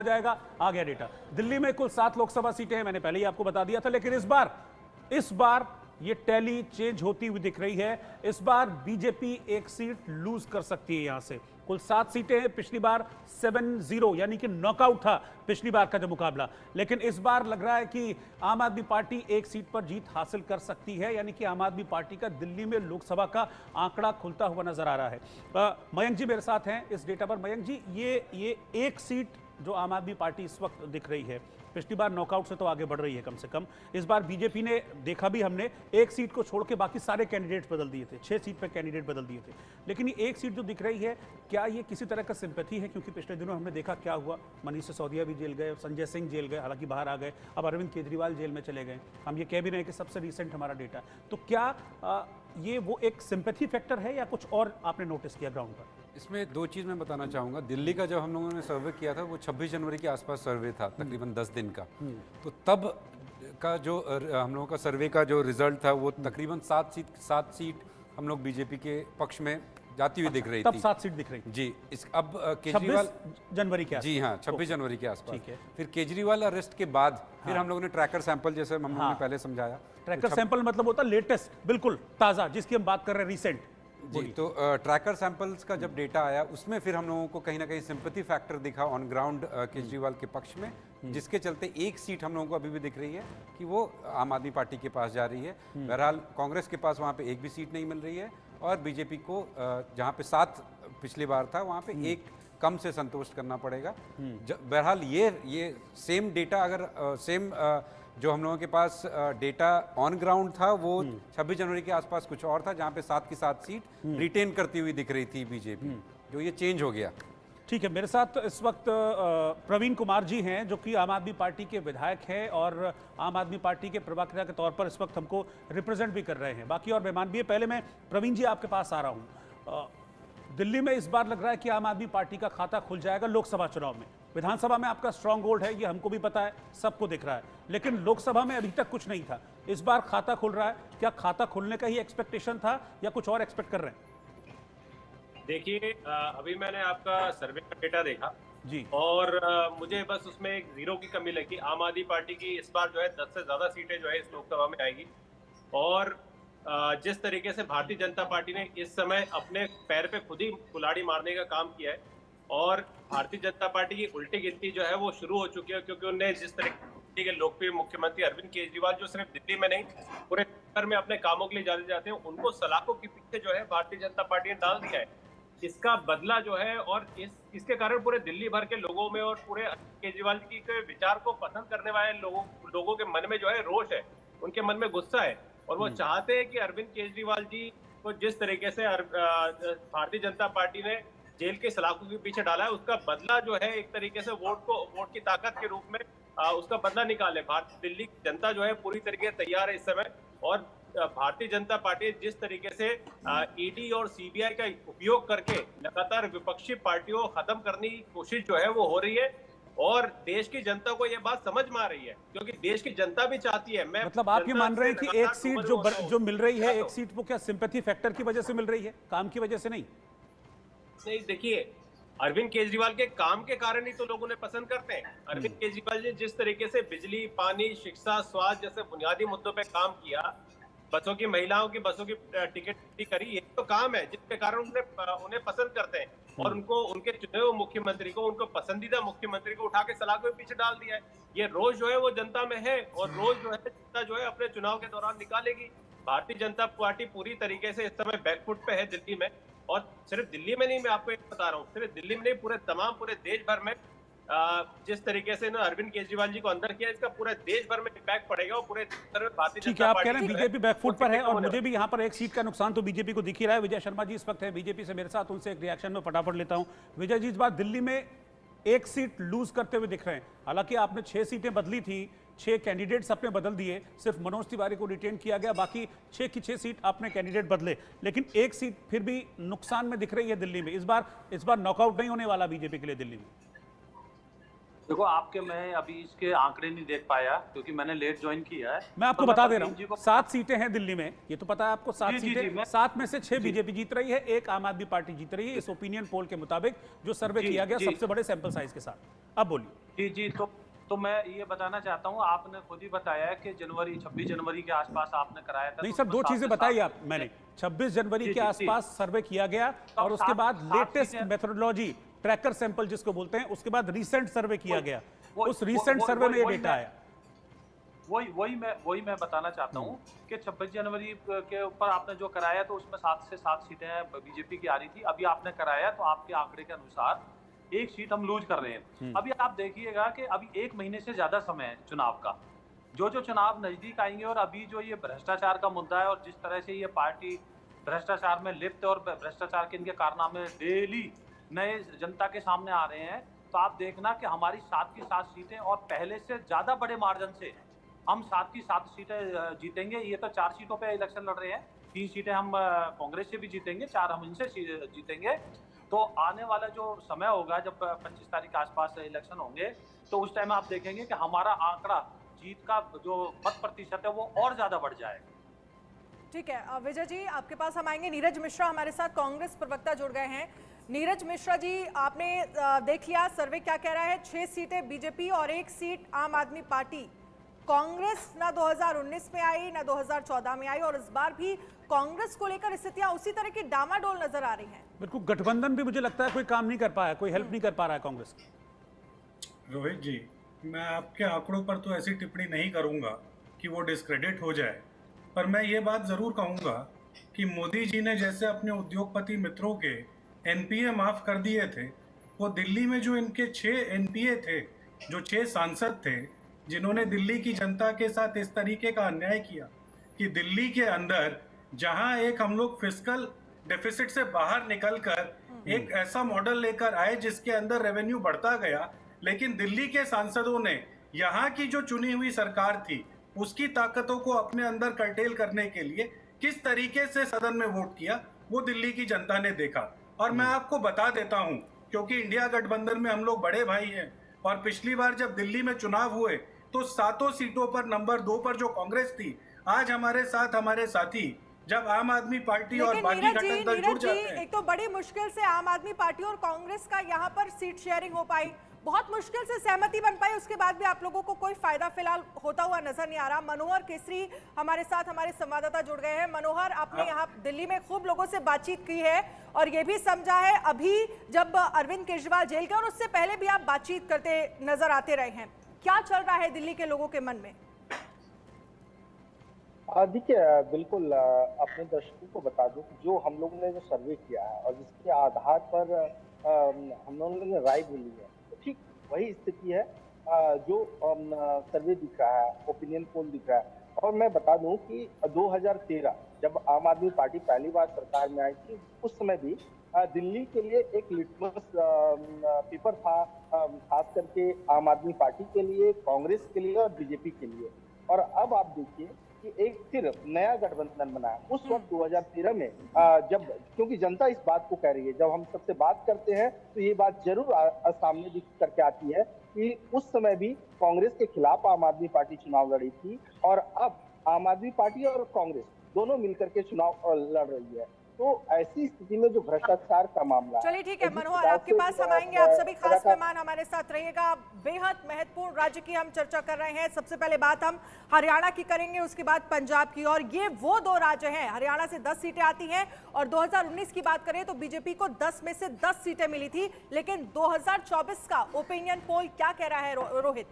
जाएगा। आ गया डेटा। दिल्ली में कुल 7 लोकसभा सीटें हैं, मैंने पहले ही आपको बता दिया था, लेकिन इस बार ये टैली चेंज होती हुई दिख रही है। इस बार बीजेपी एक सीट लूज कर सकती है। यहां से कुल 7 सीटें हैं। पिछली बार 7-0 यानी कि नॉकआउट था पिछली बार का जो मुकाबला, लेकिन इस बार लग रहा है कि आम आदमी पार्टी एक सीट पर जीत हासिल कर सकती है, यानी कि आम आदमी पार्टी का दिल्ली में लोकसभा का आंकड़ा खुलता हुआ नजर आ रहा है। मयंक जी मेरे साथ हैं इस डेटा पर। मयंक जी, ये एक सीट जो आम आदमी पार्टी इस वक्त दिख रही है, पिछली बार नॉकआउट से तो आगे बढ़ रही है कम से कम। इस बार बीजेपी ने, देखा भी हमने, एक सीट को छोड़ के बाकी सारे कैंडिडेट्स बदल दिए थे, 6 सीट पे कैंडिडेट बदल दिए थे, लेकिन ये एक सीट जो दिख रही है, क्या ये किसी तरह का सिंपैथी है? क्योंकि पिछले दिनों हमने देखा क्या हुआ, मनीष सिसोदिया भी जेल गए, संजय सिंह जेल गए, हालांकि बाहर आ गए, अब अरविंद केजरीवाल जेल में चले गए। हम ये कह भी रहे हैं कि सबसे रिसेंट हमारा डेटा। तो क्या ये वो एक सिंपैथी फैक्टर है या कुछ और आपने नोटिस किया ग्राउंड पर? इसमें 2 चीज़ मैं बताना चाहूँगा। दिल्ली का जब हम लोगों ने सर्वे किया था वो 26 जनवरी के आसपास सर्वे था, तकरीबन 10 दिन का। तो तब का जो हम लोगों का सर्वे का जो रिजल्ट था वो तकरीबन 7 सीट हम लोग बीजेपी के पक्ष में जाती हुई दिख रही थी। तब 7 सीट दिख रही थी जी। अब केजरीवाल 26 जनवरी के आसपास। जी हाँ, 26 जनवरी के आसपास। ठीक है। फिर केजरीवाल अरेस्ट के बाद फिर हम लोगों ने ट्रैकर सैंपल, जैसे हम लोगों ने पहले समझाया, ट्रैकर सैंपल मतलब होता है लेटेस्ट, बिल्कुल ताजा, जिसकी हम बात कर रहे हैं, रिसेंट जी। तो ट्रैकर सैंपल्स का जब डेटा आया उसमें फिर हम लोगों को कहीं ना कहीं सिंपैथी फैक्टर दिखा ऑन ग्राउंड केजरीवाल के पक्ष में, जिसके चलते एक सीट हम लोगों को अभी भी दिख रही है कि वो आम आदमी पार्टी के पास जा रही है। बहरहाल कांग्रेस के पास वहाँ पे एक भी सीट नहीं मिल रही है और बीजेपी को जहाँ पे 7 पिछली बार था वहाँ पे एक कम से संतोष करना पड़ेगा। बहरहाल ये सेम डेटा अगर सेम जो हम लोगों के पास डेटा ऑन ग्राउंड था वो 26 जनवरी के आसपास कुछ और था, जहाँ पे 7 की 7 सीट रिटेन करती हुई दिख रही थी बीजेपी, जो ये चेंज हो गया। ठीक है, मेरे साथ इस वक्त प्रवीण कुमार जी हैं, जो कि आम आदमी पार्टी के विधायक हैं और आम आदमी पार्टी के प्रवक्ता के तौर पर इस वक्त हमको रिप्रेजेंट भी कर रहे हैं। बाकी और मेहमान भी है। पहले मैं प्रवीण जी आपके पास आ रहा हूँ। दिल्ली में इस बार लग रहा है कि आम आदमी पार्टी का खाता खुल जाएगा लोकसभा चुनाव में। विधानसभा में आपका स्ट्रांग होल्ड है, ये हमको भी पता है, सबको दिख रहा है, लेकिन लोकसभा में अभी तक कुछ नहीं था। इस बार खाता खुल रहा है, क्या खाता खुलने का ही एक्सपेक्टेशन था या कुछ और एक्सपेक्ट कर रहे हैं? देखिए, अभी मैंने आपका सर्वे का डेटा देखा जी, और मुझे बस उसमें एक 0 की कमी लगी। आम आदमी पार्टी की इस बार जो है 10 से ज्यादा सीटें जो है इस लोकसभा में आएगी और जिस तरीके से भारतीय जनता पार्टी ने इस समय अपने पैर पे खुद ही कुल्हाड़ी मारने का काम किया है और भारतीय जनता पार्टी की उल्टी गिनती जो है वो शुरू हो चुकी है, क्योंकि उन्हें जिस तरीके के लोकप्रिय मुख्यमंत्री अरविंद केजरीवाल, जो सिर्फ दिल्ली में नहीं पूरे देश में अपने कामों के लिए जाने जाते हैं, उनको सलाखों के पीछे जो है भारतीय जनता पार्टी ने डाल दिया है। इसका बदला जो है और इसके कारण पूरे दिल्ली भर के लोगों में और पूरे केजरीवाल जी के विचार को पसंद करने वाले लोगों के मन में जो है रोष है, उनके मन में गुस्सा है और वो चाहते हैं कि अरविंद केजरीवाल जी को जिस तरीके से भारतीय जनता पार्टी ने जेल के सलाखों के पीछे डाला है, उसका बदला जो है एक तरीके से वोट की ताकत के रूप में उसका बदला निकाले। दिल्ली की जनता जो है पूरी तरीके से तैयार है इस समय और भारतीय जनता पार्टी जिस तरीके से ईडी और सीबीआई का उपयोग करके लगातार विपक्षी पार्टियों को खत्म करने की कोशिश जो है वो हो रही है और देश की जनता को ये बात समझ में आ रही है, क्योंकि देश की जनता भी चाहती है। मैं मतलब आप ये मान रहे हैं कि एक सीट जो मिल रही है, एक सीट वो क्या सिंपैथी फैक्टर की वजह से मिल रही है, काम की वजह से नहीं? नहीं, देखिए, अरविंद केजरीवाल के काम के कारण ही तो लोग उन्हें पसंद करते हैं। अरविंद केजरीवाल ने जिस तरीके से बिजली, पानी, शिक्षा, स्वास्थ्य जैसे बुनियादी मुद्दों पे काम किया, बसों की महिलाओं की बसों की टिकट करी, ये तो काम है जिसके कारण उन्हें पसंद करते हैं और उनको उनके चुने हुए मुख्यमंत्री को, उनको पसंदीदा मुख्यमंत्री को उठा के सलाखों के पीछे डाल दिया है। ये रोज जो है वो जनता में है और रोज जो है जनता जो है अपने चुनाव के दौरान निकालेगी। भारतीय जनता पार्टी पूरी तरीके से इस समय बैकफुट पे है दिल्ली में और सिर्फ दिल्ली में नहीं, मैं आपको एक बता रहा हूँ, सिर्फ दिल्ली में नहीं पूरे देश भर में जिस तरीके से ना अरविंद केजरीवाल जी को अंदर किया, इसका पूरे देश भर में इम्पैक्ट पड़ेगा और पूरे भारतीय ठीक है, आप कह रहे हैं बीजेपी बैकफुट पर है और मुझे भी यहाँ पर एक सीट का नुकसान तो बीजेपी को दिख ही रहा है। विजय शर्मा जी इस वक्त है बीजेपी से मेरे साथ, उनसे एक रिएक्शन में फटाफट लेता हूँ। विजय जी, इस बार दिल्ली में एक सीट लूज करते हुए दिख रहे हैं, हालांकि आपने 6 सीटें बदली थी, 6 कैंडिडेट्स आपने बदल दिए, सिर्फ मनोज तिवारी को रिटेन किया गया, बाकी 6 की 6 सीट आपने कैंडिडेट बदले, लेकिन एक सीट फिर भी नुकसान में दिख रही है दिल्ली में। इस बार नॉकआउट नहीं होने वाला बीजेपी के लिए दिल्ली में। देखो, मैं अभी इसके आंकड़े नहीं देख पाया क्योंकि मैंने लेट ज्वाइन किया है। मैं आपको बता दे रहा हूँ, 7 सीटें हैं दिल्ली में, ये तो पता है आपको। 7 सीटें, 7 में से 6 बीजेपी जीत रही है, 1 आम आदमी पार्टी जीत रही है, इस ओपिनियन पोल के मुताबिक जो सर्वे किया गया सबसे बड़े सैंपल साइज के साथ। अब बोलिए। जी तो मैं ये बताना चाहता हूँ, आपने खुद ही बताया है कि 26 जनवरी के आसपास आपने कराया था। नहीं तो सर, उसमें दो 7 चीजें से बताई 7 आप मैंने। 26 जनवरी जी, के जी, आसपास सर्वे किया गया तो और उसके बाद 7 लेटेस्ट सीटें- मेथोडोलॉजी ट्रैकर सैंपल जिसको बोलते हैं, उसके बाद रीसेंट सर्वे किया वही- गया। वही- उस रीसेंट सर्वे में ये वही डेटा मैं- आया। वही मैं बताना चाहता हूँ कि 26 जनवरी के ऊपर आपने जो कराया तो उसमें 7 से 7 सीटें बीजेपी की आ रही थी। अभी आपने कराया तो आपके आंकड़े के अनुसार एक सीट हम लूज कर रहे हैं। अभी आप देखिएगा कि अभी 1 महीने से ज्यादा समय है चुनाव का। जो चुनाव नजदीक आएंगे और अभी जो ये भ्रष्टाचार का मुद्दा है और जिस तरह से ये पार्टी भ्रष्टाचार में लिप्त है और भ्रष्टाचार के इनके कारनामे डेली नए जनता के सामने आ रहे हैं, तो आप देखना कि हमारी 7 की 7 सीटें और पहले से ज्यादा बड़े मार्जिन से हम 7 की 7 सीटें जीतेंगे। ये तो 4 सीटों पे इलेक्शन लड़ रहे हैं, 3 सीटें हम कांग्रेस से भी जीतेंगे, 4 हम इनसे जीतेंगे। तो आने वाला जो समय होगा जब 25 तारीख के आसपास इलेक्शन होंगे, तो उस टाइम आप देखेंगे कि हमारा आंकड़ा जीत का जो मत प्रतिशत है वो और ज्यादा बढ़ जाएगा। ठीक है विजय जी, आपके पास हम आएंगे। नीरज मिश्रा हमारे साथ कांग्रेस प्रवक्ता जुड़ गए हैं। नीरज मिश्रा जी, आपने देख लिया सर्वे क्या कह रहा है। 6 सीटें बीजेपी और 1 सीट आम आदमी पार्टी। कांग्रेस ना 2019 में आई ना 2014 में आई और इस बार भी कांग्रेस को लेकर स्थितियां उसी तरह की डामाडोल नजर आ रही हैं। बिल्कुल, गठबंधन भी मुझे लगता है कोई काम नहीं कर पाया, कोई हेल्प नहीं कर पा रहा है कांग्रेस की। रोहित जी, मैं आपके आंकड़ों पर तो ऐसी टिप्पणी नहीं करूंगा कि वो डिस्क्रेडिट हो जाए, पर मैं ये बात जरूर कहूंगा कि मोदी जी ने जैसे अपने उद्योगपति मित्रों के एनपीए माफ कर दिए थे, वो दिल्ली में जो इनके 6 एनपीए थे, जो 6 सांसद थे जिन्होंने दिल्ली की जनता के साथ इस तरीके का अन्याय किया कि दिल्ली के अंदर जहां एक हम लोग फिस्कल डेफिसिट से बाहर निकलकर एक ऐसा मॉडल लेकर आए जिसके अंदर रेवेन्यू बढ़ता गया, लेकिन दिल्ली के सांसदों ने यहाँ की जो चुनी हुई सरकार थी उसकी ताकतों को अपने अंदर कर्टेल करने के लिए किस तरीके से सदन में वोट किया, वो दिल्ली की जनता ने देखा। और मैं आपको बता देता हूं, क्योंकि इंडिया गठबंधन में हम लोग बड़े भाई हैं और पिछली बार जब दिल्ली में चुनाव हुए तो 7 सीटों पर नंबर 2 पर जो कांग्रेस थी, आज हमारे साथ हमारे साथी जब आम आदमी पार्टी और बाकी घटक दल जुड़ जाते हैं। एक तो बड़ी मुश्किल से आम आदमी पार्टी और कांग्रेस का यहाँ पर सीट शेयरिंग हो पाई, बहुत मुश्किल से सहमति बन पाई, उसके बाद भी आप लोगों को कोई फायदा फिलहाल होता हुआ नजर नहीं आ रहा। मनोहर केसरी हमारे साथ हमारे संवाददाता जुड़ गए हैं। मनोहर, आपने यहाँ दिल्ली में खूब लोगों से बातचीत की है और ये भी समझा है अभी जब अरविंद केजरीवाल जेल गए और उससे पहले भी आप बातचीत करते नजर आते रहे हैं। क्या चल रहा है दिल्ली के लोगों के मन में? देखिए, बिल्कुल अपने दर्शकों को बता दूं कि जो हम लोगों ने जो सर्वे किया है और जिसके आधार पर हम लोगों ने राय भी ली है, तो ठीक वही स्थिति है जो सर्वे दिख रहा है, ओपिनियन पोल दिख रहा है। और मैं बता दूं कि 2013 जब आम आदमी पार्टी पहली बार सरकार में आई थी, उस समय भी दिल्ली के लिए एक लिटमस पेपर था, खास करके आम आदमी पार्टी के लिए, कांग्रेस के लिए और बीजेपी के लिए। और अब आप देखिए कि एक फिर नया गठबंधन बना है। उस वक्त 2013 में जब, क्योंकि जनता इस बात को कह रही है, जब हम सबसे बात करते हैं तो ये बात जरूर सामने दिख करके आती है कि उस समय भी कांग्रेस के खिलाफ आम आदमी पार्टी चुनाव लड़ी थी और अब आम आदमी पार्टी और कांग्रेस दोनों मिलकर के चुनाव लड़ रही है। तो ऐसी स्थिति में जो भ्रष्टाचार का मामला, चलिए ठीक है मनोहर, आपके पास हम आएंगे। आप सभी खास मेहमान हमारे साथ रहिएगा। बेहद महत्वपूर्ण राज्य की हम चर्चा कर रहे हैं। सबसे पहले बात हम हरियाणा की करेंगे, उसके बाद पंजाब की। और ये वो 2 राज्य हैं, हरियाणा से 10 सीटें आती हैं और 2019 की बात करें तो बीजेपी को 10 में से 10 सीटें मिली थी। लेकिन 2024 का ओपिनियन पोल क्या कह रहा है रोहित?